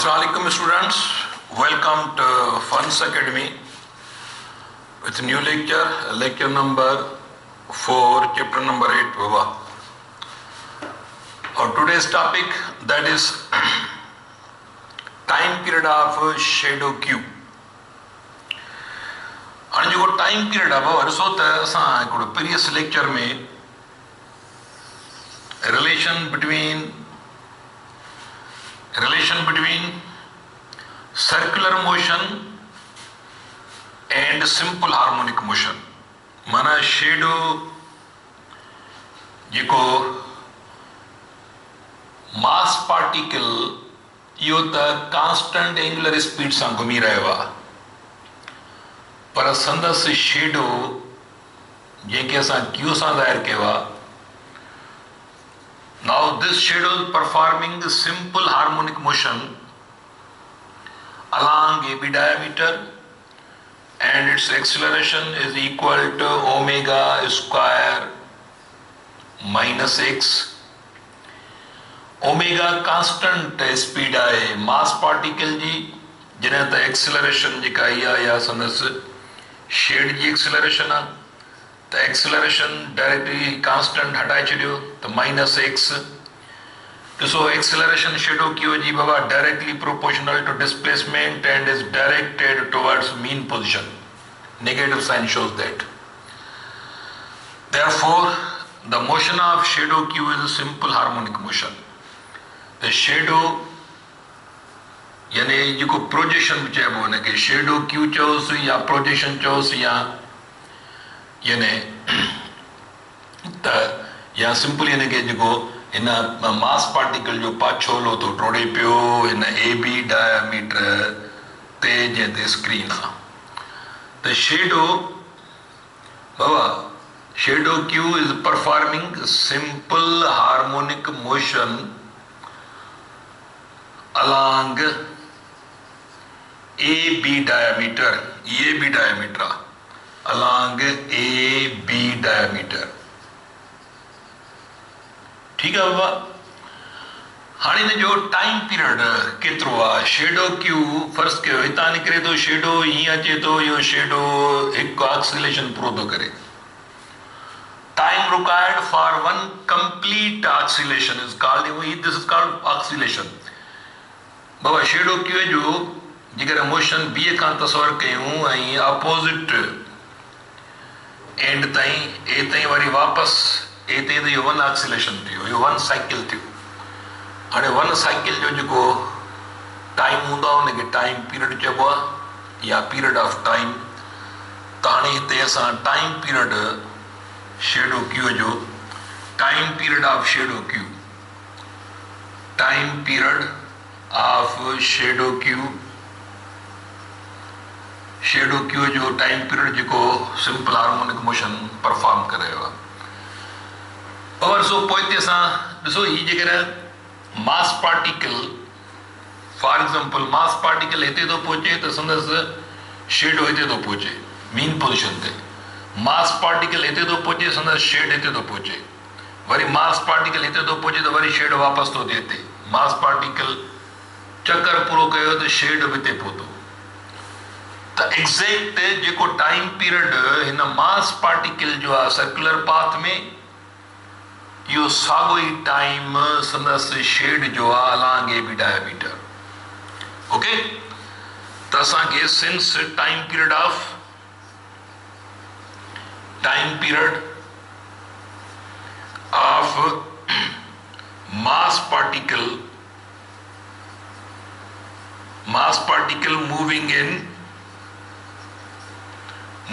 Assalamualaikum students, welcome to Funds Academy with new lecture number 4, chapter number 8 Baba. Our today's topic, that is time period of shadow Q. And जो time period अब वर्षों तक असां previous lecture में relation between circular motion and simple harmonic motion. माना shadow जेको mass particle यो त constant angular speed सां घुमी रहियो आहे, पर संदसि शेडो जंहिंखे असां Q सां ज़ाहिर कयो आहे. Now this shadow is performing the simple harmonic motion along AB diameter, and its acceleration is equal to omega square minus x. Omega constant speed है mass particle जी, जिन्हें त acceleration जेका आई या संदस shade जी acceleration आहे. The acceleration directly constant हटाए छॾियो त minus x. So acceleration shadow Q ji Baba directly proportional to displacement and is directed towards mean position. Negative sign shows that. Therefore, the motion of shadow Q is a simple harmonic motion. The shadow यानी जेको projection भी चइबो हुन खे shadow Q चयोसि या projection चयोसि यानी त या सिंपल यानी कि जेको इन मास पार्टिकल जो पाछोलो तो टोड़े पियो इन AB डायमीटर ते जंहिंते स्क्रीन आहे. The shadow Q is performing simple harmonic motion along AB diameter along AB diameter. ठीक है बाबा. हाणे इन जो टाइम पीरियड केतिरो आहे? शेडो क्यू फर्स्ट कयो हितां निकिरे थो शेडो हीअं अचे थो, इहो शेडो हिकु ऑक्सीलेशन पूरो थो करे. Time required for one complete oscillation is called, this is called oscillation. Baba shadow Q जो जेकर मोशन बी खां तस्वर कयूं ऐं अपोजिट एंड ताईं ए ताईं वरी वापसि ए ताईं त इहो वन ऑक्सीलेशन थियो, इहो वन साइकिल थियो. हाणे वन साइकिल जो जेको टाइम हूंदो आहे हुनखे टाइम पीरियड चइबो आहे या पीरियड ऑफ टाइम. त हाणे हिते असां टाइम पीरियड शेडो क्यू जो time period of shadow Q time period of shadow Q जो टाइम पीरियड जेको सिंपल हार्मोनिक मोशन परफॉर्म करे रहियो आहे. और सो पोइते असां ॾिसो ही जेकर मास particle for example mass particle हिते थो पहुचे त संदसि शेडो हिते थो पहुचे मीन पोजिशन ते. मास पार्टिकल हिते थो पहुचे संदसि शेड हिते थो पहुचे. वरी मास पार्टिकल हिते थो पहुचे त वरी शेड वापसि थो थिए हिते. मास पार्टिकल चक्कर पूरो कयो त शेड बि हिते पहुतो. त एग्ज़ैक्ट जेको टाइम पीरियड हिन मास पार्टिकल जो आहे सर्कुलर पाथ में, इहो साॻियो ई टाइम संदसि शेड जो आहे अलॉन्ग AB डायमीटर. ओके, त असांखे since time period of mass particle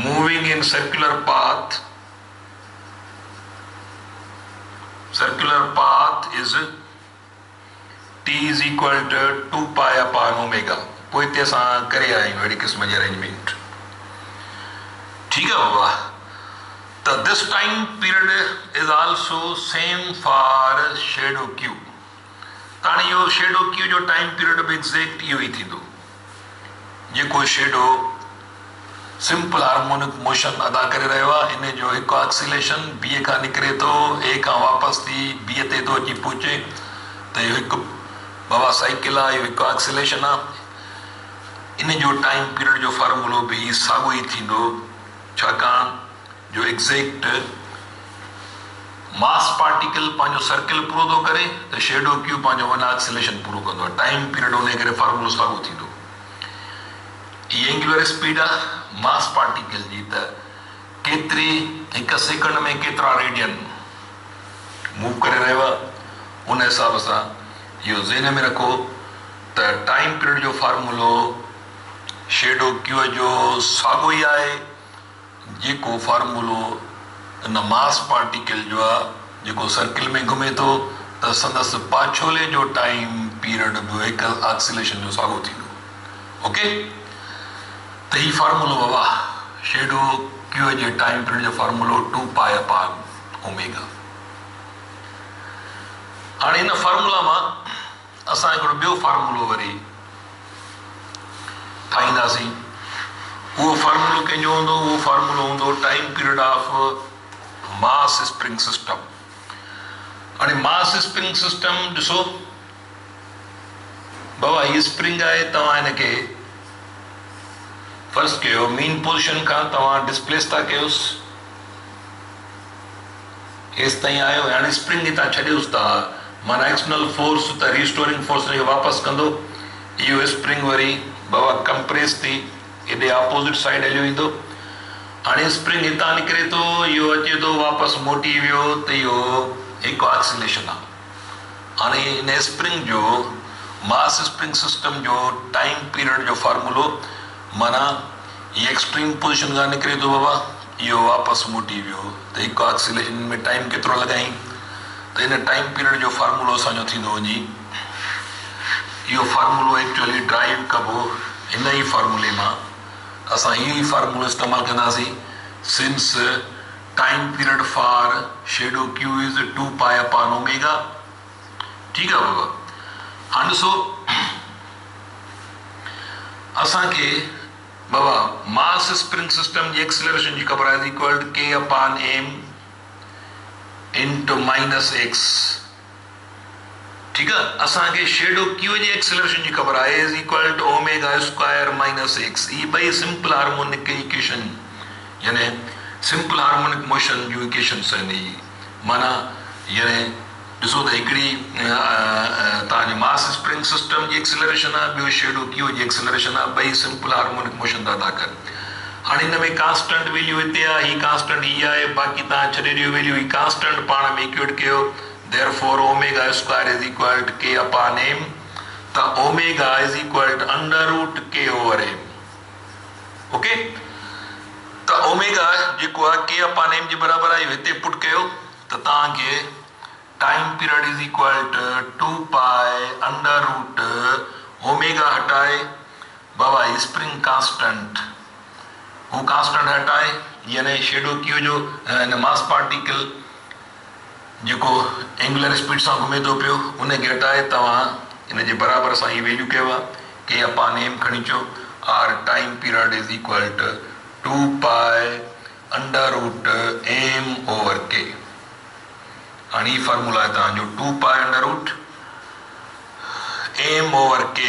moving in circular path is T is equal to 2 pi upon omega. पोइते असां करे आया आहियूं अहिड़ी क़िस्म जी अरेंजमेंट. ठीकु आहे बाबा. त this time period is also same for shadow Q. त हाणे इहो शेडो क्यू जो टाइम पीरियड बि एग्ज़ैक्ट इहो ई थींदो जेको शेडो सिंपल हार्मोनिक मोशन अदा करे रहियो आहे. इन जो हिकु ऑक्सीलेशन बी खां निकिरे थो, ए खां वापसि थी बी ते थो अची पहुचे, त इहो हिकु बाबा साइकिल आहे, इहो हिकु एक्सीलरेशन आहे। इन जो टाइम पीरियड जो फार्मूलो बि साॻियो ई थींदो, छाकाणि जो एग्ज़ैक्ट मास पार्टिकल पंहिंजो सर्किल पूरो थो करे त शेडो क्यू पंहिंजो वन एक्सीलरेशन पूरो कंदो आहे। टाइम पीरियड उन करे फार्मूलो साॻियो थींदो। हीअ एंगुलर स्पीड आहे मास पार्टिकल जी, त केतिरी हिकु सेकंड में केतिरा रेडियन मूव करे रहियो आहे, उन हिसाब सां इहो ज़हन में रखो त टाइम पीरियड जो फार्मूलो शेडो क्यू जो साॻियो ई आहे जेको फार्मूलो इन मास पार्टिकल जो आहे जेको सर्किल में घुमे थो, त संदसि पाछोले जो टाइम पीरियड बि हिकु एक्सीलरेशन जो साॻियो थींदो। ओके, त हीउ फार्मूलो बाबा शेडो क्यू जे टाइम पीरियड जो फार्मूलो 2π/ω। हाणे इन फार्मूला मां असां हिकिड़ो ॿियो फार्मूलो वरी ठाहींदासीं। उहो फार्मूलो कंहिंजो हूंदो? उहो फार्मूलो हूंदो time period of mass spring system. हाणे मास स्प्रिंग सिस्टम ॾिसो बाबा, हीअ स्प्रिंग आहे, तव्हां हिनखे फर्स्ट कयो मीन पोजिशन खां तव्हां डिस्प्लेस था कयोसि, हेसि ताईं आयो, हाणे स्प्रिंग हितां छॾियोसि था, माना एक्सटर्नल फोर्स त रिस्टोरिंग फोर्स खे वापसि कंदो। इहो स्प्रिंग वरी बाबा कंप्रेस थी हेॾे अपोज़िट साइड हलियो ईंदो। हाणे स्प्रिंग हितां निकिरे थो, इहो अचे थो वापसि मोटी वियो, त इहो हिकु एक्सीलरेशन आहे। हाणे इन स्प्रिंग जो मास स्प्रिंग सिस्टम जो टाइम पीरियड जो फार्मूलो, माना हीअ एक्सट्रीम पोजिशन खां निकिरे थो बाबा, इहो वापसि मोटी वियो, त हिकु एक्सीलरेशन में टाइम केतिरो लॻाई, त हिन टाइम पीरियड जो फार्मूलो असांजो थींदो वञी, इहो फार्मूलो एक्चुअली ड्राइव कबो हिन ई फार्मूले मां। असां इहो ई फार्मूलो इस्तेमालु कंदासीं, since time period for shadow Q is 2π/ω। ठीकु आहे बाबा। हाणे ॾिसो असांखे बाबा मास स्प्रिंग सिस्टम जी एक्सीलरेशन जी ख़बर आहे, equal two K/m into -x। ठीकु आहे, असांखे शेडो क्यू जी एक्सीलरेशन जी ख़बर आहे, इज़ इक्वल टू ω² - x। ई ॿई सिंपल हार्मोनिक इक्वेशन, यानी सिंपल हार्मोनिक मोशन जूं इक्वेशन्स आहिनि। माना यानी ॾिसो त हिकिड़ी तव्हांजी मास स्प्रिंग सिस्टम जी एक्सीलरेशन आहे, ॿियो शेडो क्यू जी एक्सीलरेशन आहे, ॿई सिंपल हार्मोनिक मोशन था अदा कनि। हाणे हिन में कांस्टेंट वैल्यू हिते आहे, ही कांस्टेंट हीअ आहे, बाक़ी तव्हां छॾे ॾियो वैल्यू, ही कांस्टेंट पाण में इक्वेट कयो, therefore ω² is equal to K/m, त ω is equal to √K/m। Okay, त ω जेको आहे K/m जे बराबरि आहे, हिते पुट कयो त तव्हांखे time period is equal to 2π √ω हटाए बाबा स्प्रिंग कांस्टेंट, हू कांस्टेंट हटाए, यानी शेडो क्यू जो मास पार्टिकल जेको एंगुलर स्पीड सां घुमे थो पियो, उनखे हटाए तव्हां इन जे बराबरि सां ई वैल्यू कयो आहे, K/m खणी अचो, और time period is equal to 2π √m/k। हाणे ही फार्मूला आहे तव्हांजो 2π √m/k।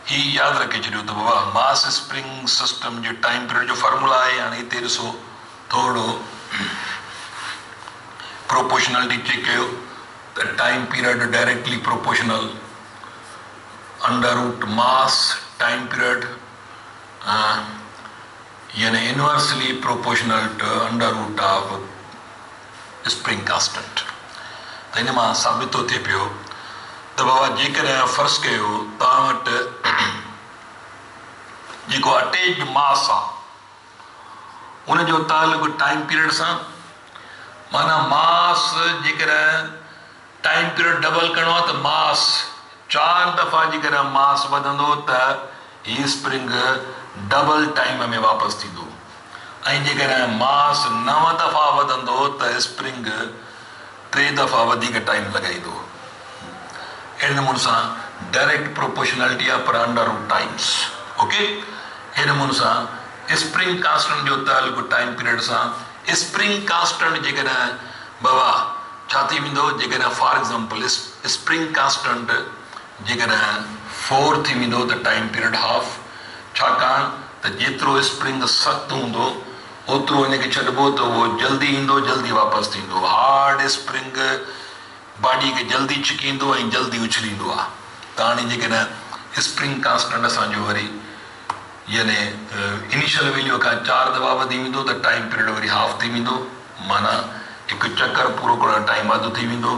ही यादि रखे छॾियो त बाबा मास स्प्रिंग सिस्टम जे टाइम पीरियड जो फार्मूला आहे। हाणे हिते ॾिसो थोरो प्रोपोर्शनलिटी चेक कयो त time period directly proportional √ mass time period, यानी inversely proportional to √ of spring constant. त हिन मां साबित थो थिए पियो त बाबा जेकॾहिं फर्ज़ कयो तव्हां वटि जेको अटैच मास आहे उनजो तालुक टाइम पीरियड सां, माना मास जेकॾहिं टाइम पीरियड डबल करिणो आहे त मास 4 दफ़ा जेकॾहिं मास वधंदो त हीअ स्प्रिंग डबल टाइम में वापसि थींदो, ऐं जेकॾहिं मास 9 दफ़ा वधंदो त स्प्रिंग 3 दफ़ा वधीक टाइम लॻाईंदो। अहिड़े नमूने सां डायरेक्ट प्रोपोर्शनलिटी आहे पर √ टाइम्स। ओके, अहिड़े नमूने सां स्प्रिंग कांस्टेंट जो तालुक टाइम पीरियड सां। स्प्रिंग कांस्टेंट जेकॾहिं बाबा छा थी वेंदो, जेकॾहिं फॉर एग्जाम्पल स्प्रिंग कांस्टेंट जेकॾहिं 4 थी वेंदो त टाइम पीरियड हाफ, छाकाणि त जेतिरो स्प्रिंग सख़्तु हूंदो ओतिरो हिनखे छॾिबो त उहो जल्दी ईंदो, जल्दी वापसि थींदो। हार्ड स्प्रिंग बॉडी खे जल्दी छिकींदो ऐं जल्दी उछलींदो आहे। त हाणे जेकॾहिं स्प्रिंग कांस्टेंट असांजो वरी यानी इनिशियल वैल्यू खां 4 दफ़ा वधी वेंदो त टाइम पीरियड वरी हाफ थी वेंदो, माना हिकु चकर पूरो करण टाइम अधु थी वेंदो।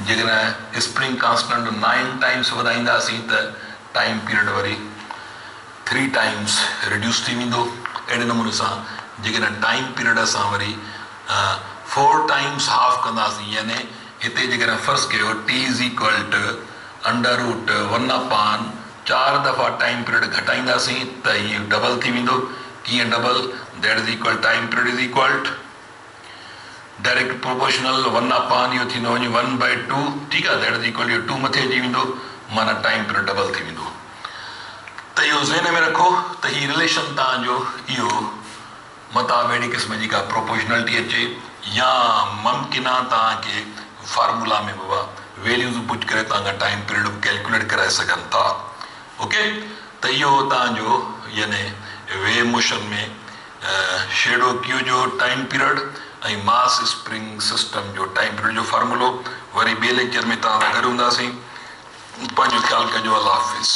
जेकॾहिं स्प्रिंग कांस्टेंट 9 टाइम्स वधाईंदासीं त टाइम पीरियड वरी 3 टाइम्स रिड्यूस थी वेंदो। अहिड़े नमूने सां जेकॾहिं टाइम पीरियड असां वरी 4 टाइम्स हाफ कंदासीं, यानी हिते जेकॾहिं फर्स्ट कयो T इज़ इक्वल टू √1/4 दफ़ा टाइम पीरियड घटाईंदासीं त इहो डबल थी वेंदो। कीअं double? That is equal time period is equal direct proportional 1/, इहो थींदो वञे 1/2, ठीकु आहे। दैट इज़ इक्वल इहो 2 मथे अची वेंदो, माना टाइम पीरियड डबल थी वेंदो। त इहो ज़हन में रखो त हीउ रिलेशन तव्हांजो इहो मतिलबु अहिड़ी क़िस्म जी का प्रोपोर्शनलिटी अचे, या मुमकिन आहे तव्हांखे फार्मूला में बाबा वैल्यूज़ पुट करे तव्हांजा टाइम पीरियड कैलकुलेट कराए सघनि था। ओके, त इहो तव्हांजो यानी वेव मोशन में शेडो क्यू जो टाइम पीरियड ऐं मास स्प्रिंग सिस्टम जो टाइम पीरियड जो फार्मूलो वरी ॿिए लेक्चर में तव्हां सां गॾु हूंदासीं। पंहिंजो ख़्यालु कजो। अल्लाह हाफ़िज़।